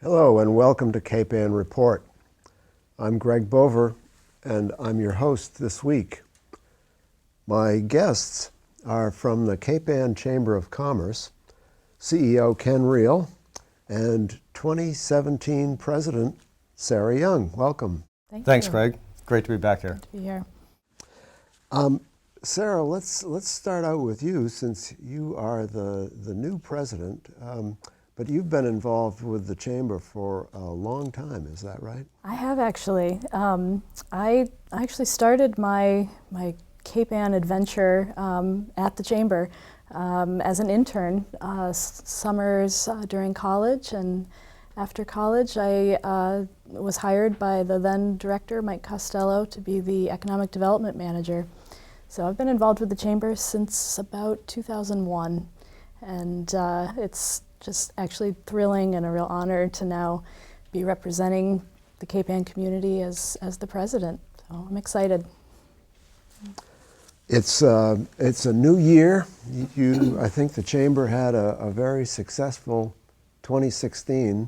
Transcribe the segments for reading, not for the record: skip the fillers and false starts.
Hello and welcome to Cape Ann Report. I'm Greg Bover and I'm your host this week. My guests are from the Cape Ann Chamber of Commerce, CEO Ken Riehl, and 2017 President Sara Young. Welcome. Thanks, Greg. Great to be back here. Good to be here. Sara, let's start out with you since you are the new president. But you've been involved with the Chamber for a long time, is that right? I have actually. I actually started my Cape Ann adventure at the Chamber as an intern, summers during college, and after college I was hired by the then director, Mike Costello, to be the Economic Development Manager. So I've been involved with the Chamber since about 2001, and it's just actually thrilling and a real honor to now be representing the Cape Ann community as the president. So I'm excited. It's a new year. I think the Chamber had a very successful 2016.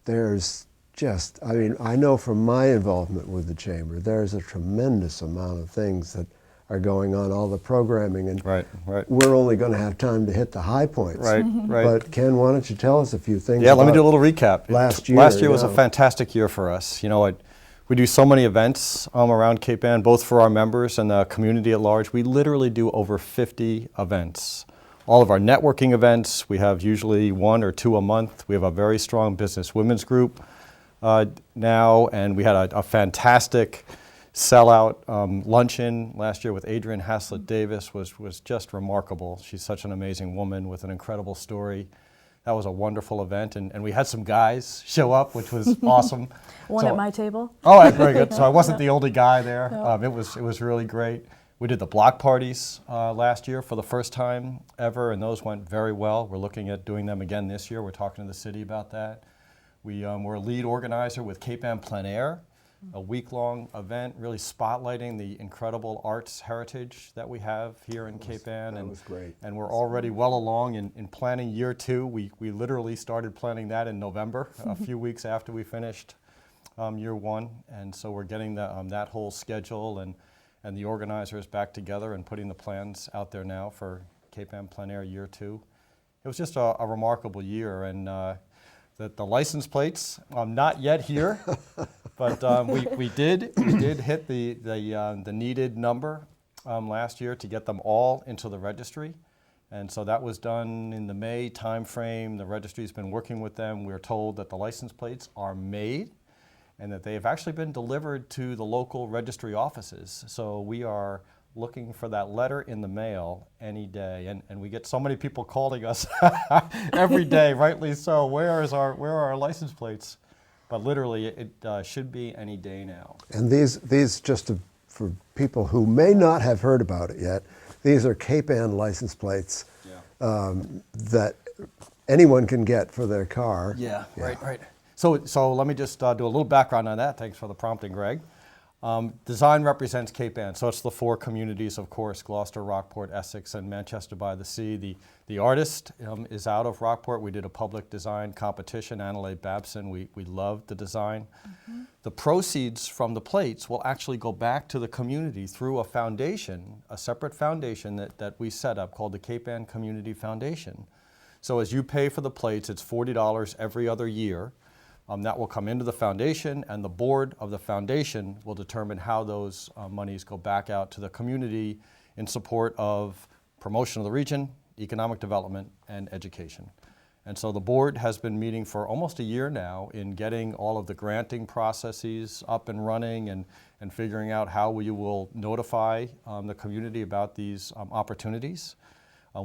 There's just, I know from my involvement with the Chamber, there's a tremendous amount of things that are going on, all the programming, and Right. we're only going to have time to hit the high points. Right. But Ken, why don't you tell us a few things? Yeah, let me do a little recap. Last year was a fantastic year for us. You know, we do so many events around Cape Ann, both for our members and the community at large. We literally do over 50 events. All of our networking events, we have usually 1 or 2 a month. We have a very strong business women's group now, and we had a fantastic sellout luncheon last year with Adrienne Haslett Davis was just remarkable. She's such an amazing woman with an incredible story. That was a wonderful event, and we had some guys show up, which was awesome. One at my table. Oh, very good. So I wasn't the only guy there. No. It was really great. We did the block parties last year for the first time ever, and those went very well. We're looking at doing them again this year. We're talking to the city about that. We were a lead organizer with Cape Ann Plein Air, a week-long event really spotlighting the incredible arts heritage that we have here in Cape Ann. That was great. And we're already well along in planning year 2. We literally started planning that in November, a few weeks after we finished year 1. And so we're getting that whole schedule and the organizers back together and putting the plans out there now for Cape Ann Plein Air year 2. It was just a remarkable year, and the license plates, not yet here, but we did hit the needed number last year to get them all into the registry, and so that was done in the May timeframe. The registry's been working with them. We're told that the license plates are made and that they have actually been delivered to the local registry offices. So we are looking for that letter in the mail any day, and we get so many people calling us every day, rightly so. Where are our license plates? But literally, it should be any day now. And these just for people who may not have heard about it yet, these are Cape Ann license plates that anyone can get for their car. Yeah. Right. So let me just do a little background on that. Thanks for the prompting, Greg. Design represents Cape Ann, so it's the 4 communities, of course: Gloucester, Rockport, Essex, and Manchester by the Sea. The artist is out of Rockport. We did a public design competition, Annalise Babson. We loved the design. Mm-hmm. The proceeds from the plates will actually go back to the community through a foundation, a separate foundation that we set up called the Cape Ann Community Foundation. So as you pay for the plates, it's $40 every other year. That will come into the foundation, and the board of the foundation will determine how those monies go back out to the community in support of promotion of the region, economic development, and education. And so the board has been meeting for almost a year now in getting all of the granting processes up and running and figuring out how we will notify the community about these opportunities.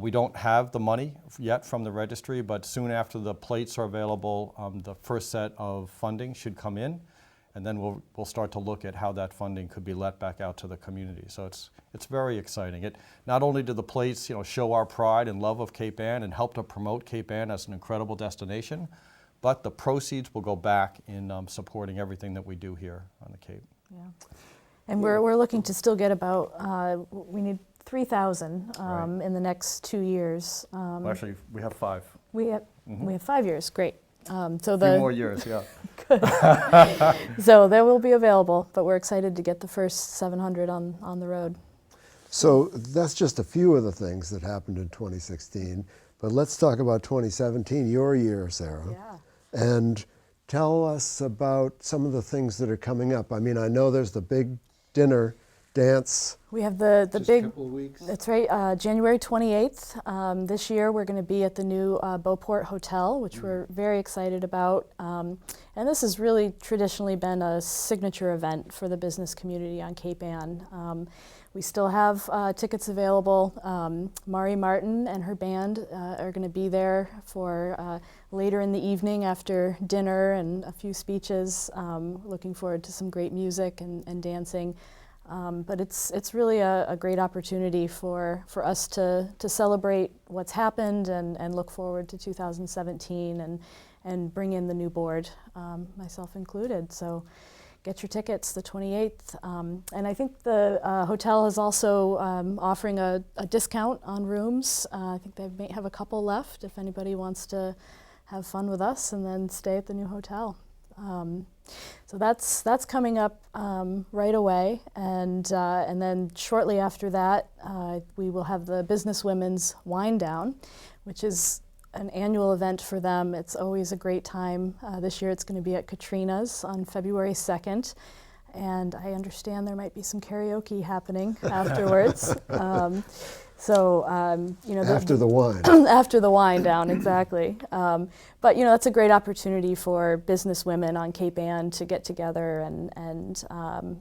We don't have the money yet from the registry, but soon after the plates are available, the first set of funding should come in, and then we'll start to look at how that funding could be let back out to the community. So it's very exciting. It not only do the plates show our pride and love of Cape Ann and help to promote Cape Ann as an incredible destination, but the proceeds will go back in supporting everything that we do here on the Cape. Yeah, and we're looking to still get about we need 3,000 in the next 2 years. Well, actually, we have 5. We have 5 years. Great. So A few more years, yeah. so they will be available, but we're excited to get the first 700 on the road. So that's just a few of the things that happened in 2016, but let's talk about 2017, your year, Sara. Yeah. And tell us about some of the things that are coming up. I mean, I know there's the big dinner dance. We have the Just big, a couple of weeks. that's right, January 28th. This year we're going to be at the new Beauport Hotel, which we're very excited about. And this has really traditionally been a signature event for the business community on Cape Ann. We still have tickets available. Mari Martin and her band are going to be there for later in the evening after dinner and a few speeches. Looking forward to some great music and dancing. But it's really a great opportunity for us to celebrate what's happened and look forward to 2017 and bring in the new board, myself included. So get your tickets the 28th. And I think the hotel is also offering a discount on rooms. I think they may have a couple left if anybody wants to have fun with us and then stay at the new hotel. So that's coming up right away, and then shortly after that, we will have the Business Women's Wine Down, which is an annual event for them. It's always a great time. This year it's going to be at Katrina's on February 2nd, and I understand there might be some karaoke happening afterwards. After the wine. After the wine down, exactly. But that's a great opportunity for business women on Cape Ann to get together and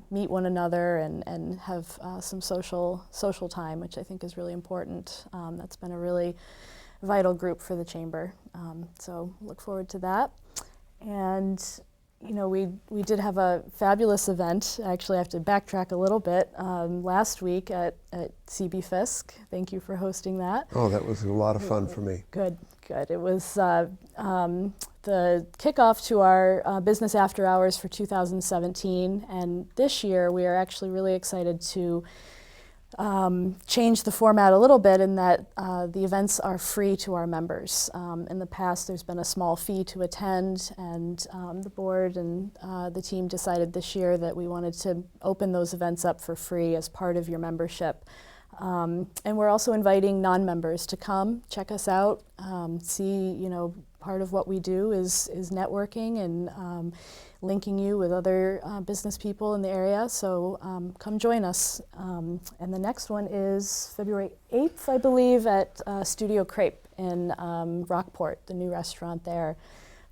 meet one another and have some social time, which I think is really important. That's been a really vital group for the Chamber. So look forward to that. And we did have a fabulous event. Actually, I have to backtrack a little bit. Last week at CB Fisk. Thank you for hosting that. Oh, that was a lot of fun for me. Good. It was the kickoff to our Business After Hours for 2017. And this year, we are actually really excited to change the format a little bit in that the events are free to our members. In the past, there's been a small fee to attend, and the board and the team decided this year that we wanted to open those events up for free as part of your membership. And we're also inviting non-members to come, check us out, see, part of what we do is networking and linking you with other business people in the area. So come join us. And the next one is February 8th, I believe, at Studio Crepe in Rockport, the new restaurant there.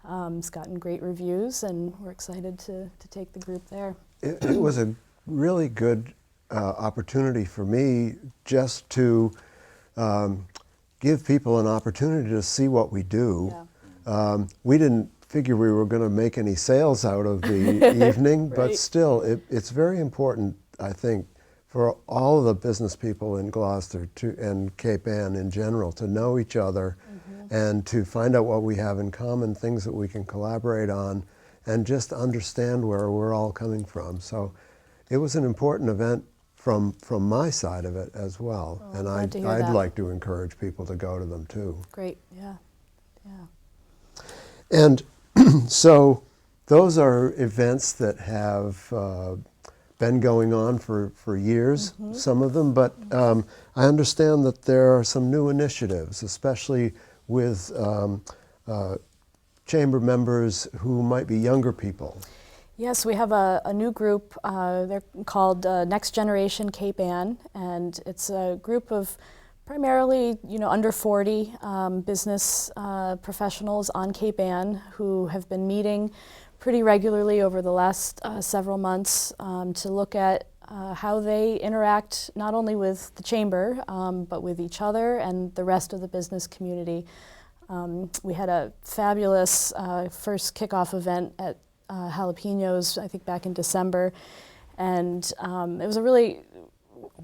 It's gotten great reviews, and we're excited to take the group there. It was a really good opportunity for me just to give people an opportunity to see what we do. Yeah. We didn't figure we were going to make any sales out of the evening, Right. But still, it's very important, I think, for all of the business people in Gloucester and Cape Ann in general to know each other and to find out what we have in common, things that we can collaborate on, and just understand where we're all coming from. So it was an important event from my side of it as well. Oh, and glad to hear I'd that. like to encourage people to go to them too. Great, yeah. And so those are events that have been going on for years, some of them, but I understand that there are some new initiatives, especially with Chamber members who might be younger people. Yes, we have a new group. They're called Next Generation Cape Ann, and it's a group of primarily, under 40 business professionals on Cape Ann who have been meeting pretty regularly over the last several months to look at how they interact not only with the Chamber, but with each other and the rest of the business community. We had a fabulous first kickoff event at Jalapenos, I think back in December, and it was a really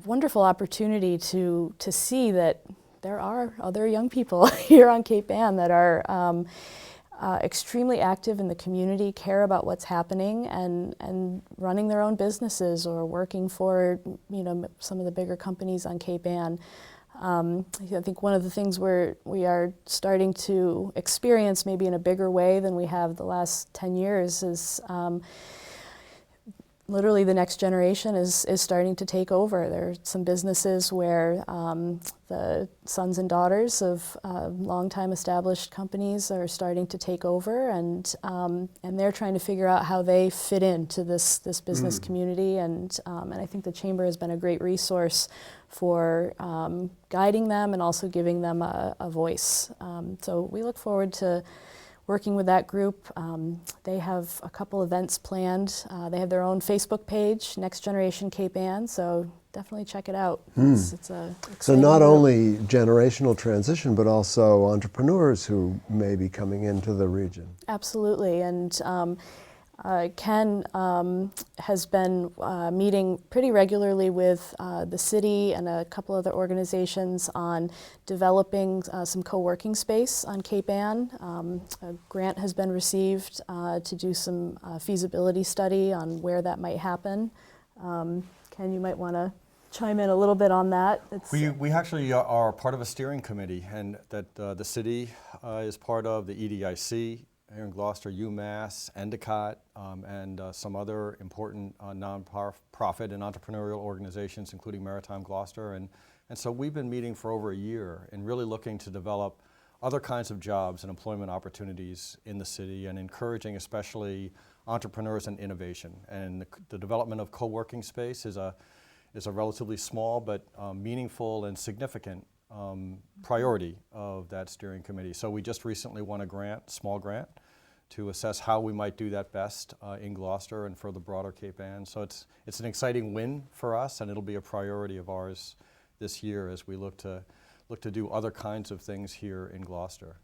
wonderful opportunity to see that there are other young people here on Cape Ann that are extremely active in the community, care about what's happening, and running their own businesses or working for some of the bigger companies on Cape Ann. I think one of the things we are starting to experience maybe in a bigger way than we have the last 10 years is literally the next generation is starting to take over. There are some businesses where the sons and daughters of longtime established companies are starting to take over, and they're trying to figure out how they fit into this business community. And I think the Chamber has been a great resource for guiding them and also giving them a voice. So we look forward to working with that group. They have a couple events planned. They have their own Facebook page, Next Generation Cape Ann, so definitely check it out. It's a So exciting not group. only generational transition, but also entrepreneurs who may be coming into the region. Absolutely, and Ken has been meeting pretty regularly with the city and a couple other organizations on developing some co-working space on Cape Ann. A grant has been received to do some feasibility study on where that might happen. Ken, you might want to chime in a little bit on that. We actually are part of a steering committee, and that the city is part of, the EDIC here in Gloucester, UMass, Endicott, and some other important non-profit and entrepreneurial organizations, including Maritime Gloucester. And so we've been meeting for over a year and really looking to develop other kinds of jobs and employment opportunities in the city, and encouraging especially entrepreneurs and innovation. And the development of co-working space is a relatively small but meaningful and significant priority of that steering committee. So we just recently won a grant, small grant, to assess how we might do that best in Gloucester and for the broader Cape Ann. So it's an exciting win for us, and it'll be a priority of ours this year as we look to do other kinds of things here in Gloucester.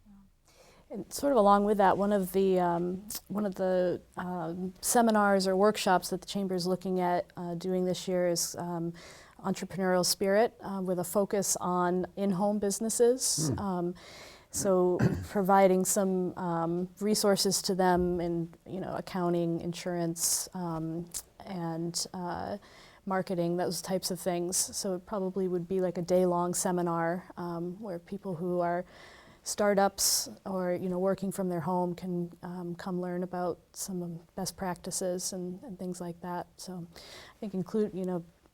And sort of along with that, one of the seminars or workshops that the Chamber is looking at doing this year is entrepreneurial spirit, with a focus on in-home businesses. So providing some resources to them in accounting, insurance, and marketing, those types of things. So it probably would be like a day-long seminar where people who are startups or working from their home can come learn about some best practices and things like that. So I think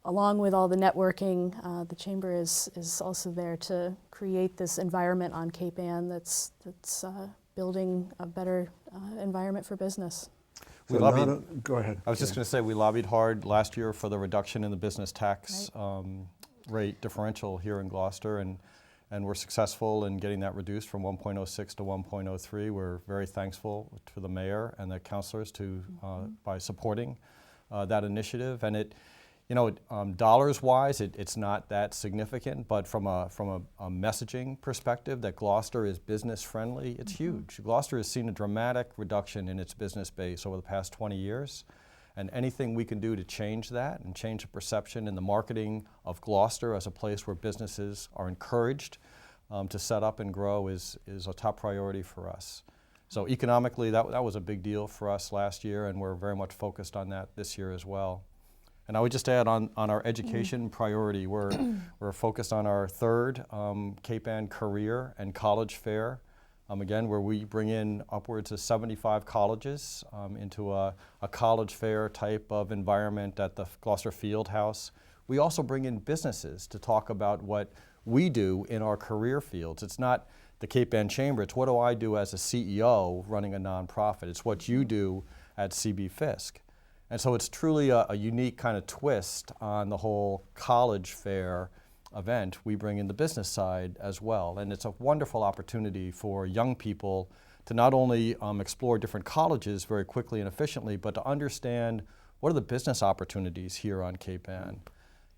along with all the networking, the Chamber is also there to create this environment on Cape Ann that's building a better environment for business. So go ahead. I was just going to say, we lobbied hard last year for the reduction in the business tax rate differential here in Gloucester, and we're successful in getting that reduced from 1.06 to 1.03. We're very thankful to the mayor and the councilors by supporting that initiative. And it, dollars-wise, it's not that significant, but from a messaging perspective, that Gloucester is business-friendly, it's huge. Gloucester has seen a dramatic reduction in its business base over the past 20 years, and anything we can do to change that and change the perception and the marketing of Gloucester as a place where businesses are encouraged to set up and grow is a top priority for us. So economically, that was a big deal for us last year, and we're very much focused on that this year as well. And I would just add on our education priority, we're focused on our third Cape Ann Career and College Fair, again, where we bring in upwards of 75 colleges into a college fair type of environment at the Gloucester Field House. We also bring in businesses to talk about what we do in our career fields. It's not the Cape Ann Chamber, it's what do I do as a CEO running a nonprofit. It's what you do at CB Fisk. And so it's truly a unique kind of twist on the whole college fair event. We bring in the business side as well. And it's a wonderful opportunity for young people to not only explore different colleges very quickly and efficiently, but to understand what are the business opportunities here on Cape Ann.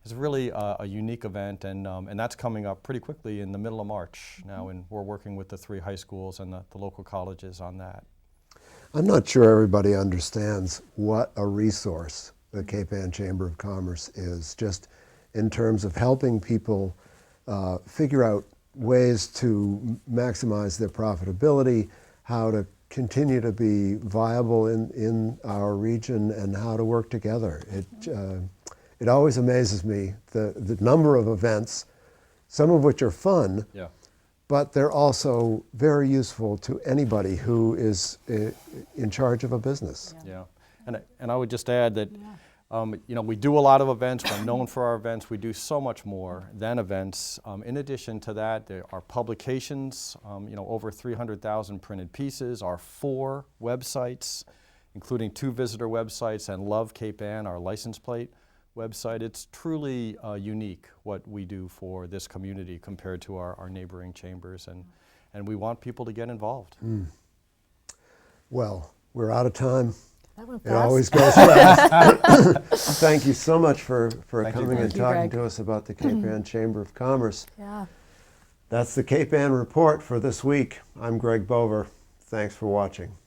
It's really a unique event, and that's coming up pretty quickly in the middle of March now, and we're working with the 3 high schools and the local colleges on that. I'm not sure everybody understands what a resource the Cape Ann Chamber of Commerce is, just in terms of helping people figure out ways to maximize their profitability, how to continue to be viable in our region, and how to work together. It always amazes me the number of events some of which are fun, Yeah. but they're also very useful to anybody who is in charge of a business. Yeah, and I would just add that, you know, we do a lot of events. We're known for our events. We do so much more than events. In addition to that, there are publications. You know, over 300,000 printed pieces. Our 4 websites, including 2 visitor websites, and Love Cape Ann, our license plate website. It's truly unique what we do for this community compared to our neighboring chambers, and we want people to get involved. Well, we're out of time. That went It fast. always goes fast. Thank you so much for Thank you, coming Greg. and Thank you, talking Greg. to us about the Cape Ann Chamber of Commerce. Yeah. That's the Cape Ann Report for this week. I'm Greg Bover. Thanks for watching.